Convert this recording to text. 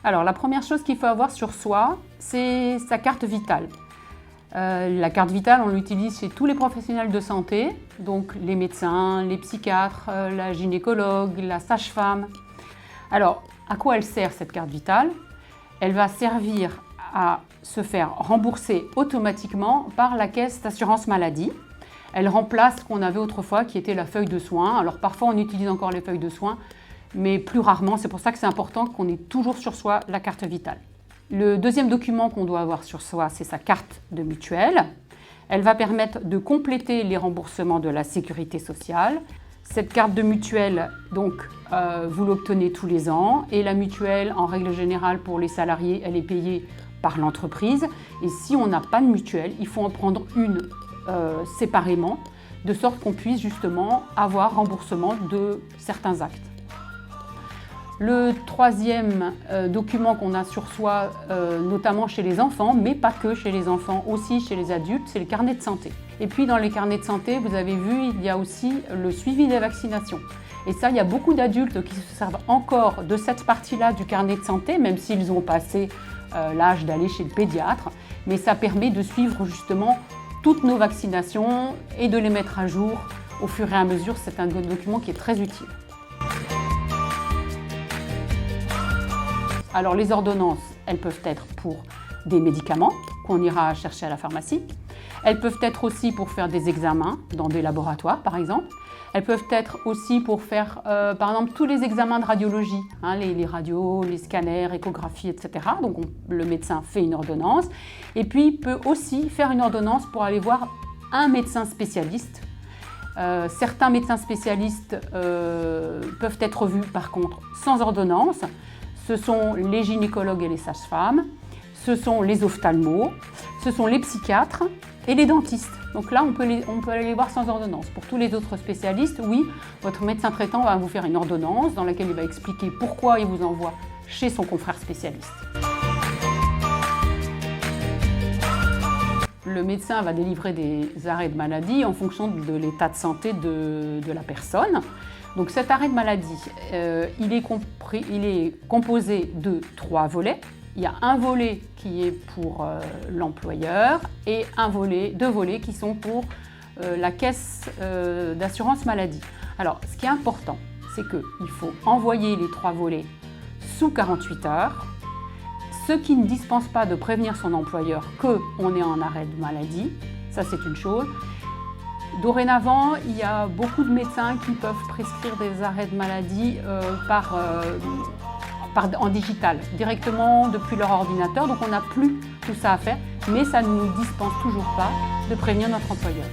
Alors, la première chose qu'il faut avoir sur soi, c'est sa carte vitale. La carte vitale, on l'utilise chez tous les professionnels de santé, donc les médecins, les psychiatres, la gynécologue, la sage-femme. Alors, à quoi elle sert cette carte vitale? Elle va servir à se faire rembourser automatiquement par la caisse d'assurance maladie. Elle remplace ce qu'on avait autrefois qui était la feuille de soins. Alors parfois on utilise encore les feuilles de soins, mais plus rarement. C'est pour ça que c'est important qu'on ait toujours sur soi la carte vitale. Le deuxième document qu'on doit avoir sur soi, c'est sa carte de mutuelle. Elle va permettre de compléter les remboursements de la sécurité sociale. Cette carte de mutuelle, donc, vous l'obtenez tous les ans et la mutuelle, en règle générale pour les salariés, elle est payée par l'entreprise. Et si on n'a pas de mutuelle, il faut en prendre une séparément, de sorte qu'on puisse justement avoir remboursement de certains actes. Le troisième document qu'on a sur soi, notamment chez les enfants, mais pas que chez les enfants, aussi chez les adultes, c'est le carnet de santé. Et puis dans les carnets de santé, vous avez vu, il y a aussi le suivi des vaccinations. Et ça, il y a beaucoup d'adultes qui se servent encore de cette partie-là du carnet de santé, même s'ils ont passé l'âge d'aller chez le pédiatre. Mais ça permet de suivre justement toutes nos vaccinations et de les mettre à jour au fur et à mesure. C'est un document qui est très utile. Alors les ordonnances, elles peuvent être pour des médicaments qu'on ira chercher à la pharmacie. Elles peuvent être aussi pour faire des examens dans des laboratoires par exemple. Elles peuvent être aussi pour faire par exemple tous les examens de radiologie, hein, les radios, les scanners, échographies, etc. Donc le médecin fait une ordonnance et puis il peut aussi faire une ordonnance pour aller voir un médecin spécialiste. Certains médecins spécialistes peuvent être vus par contre sans ordonnance. Ce sont les gynécologues et les sages-femmes, ce sont les ophtalmos, ce sont les psychiatres et les dentistes. Donc là, on peut aller les voir sans ordonnance. Pour tous les autres spécialistes, oui, votre médecin traitant va vous faire une ordonnance dans laquelle il va expliquer pourquoi il vous envoie chez son confrère spécialiste. Le médecin va délivrer des arrêts de maladie en fonction de l'état de santé de la personne. Donc cet arrêt de maladie, il est composé de 3 volets. Il y a un volet qui est pour l'employeur et 2 volets qui sont pour la caisse d'assurance maladie. Alors ce qui est important, c'est qu'il faut envoyer les 3 volets sous 48 heures, ce qui ne dispense pas de prévenir son employeur qu'on est en arrêt de maladie, ça c'est une chose. Dorénavant, il y a beaucoup de médecins qui peuvent prescrire des arrêts de maladie en digital, directement depuis leur ordinateur. Donc on n'a plus tout ça à faire, mais ça ne nous dispense toujours pas de prévenir notre employeur.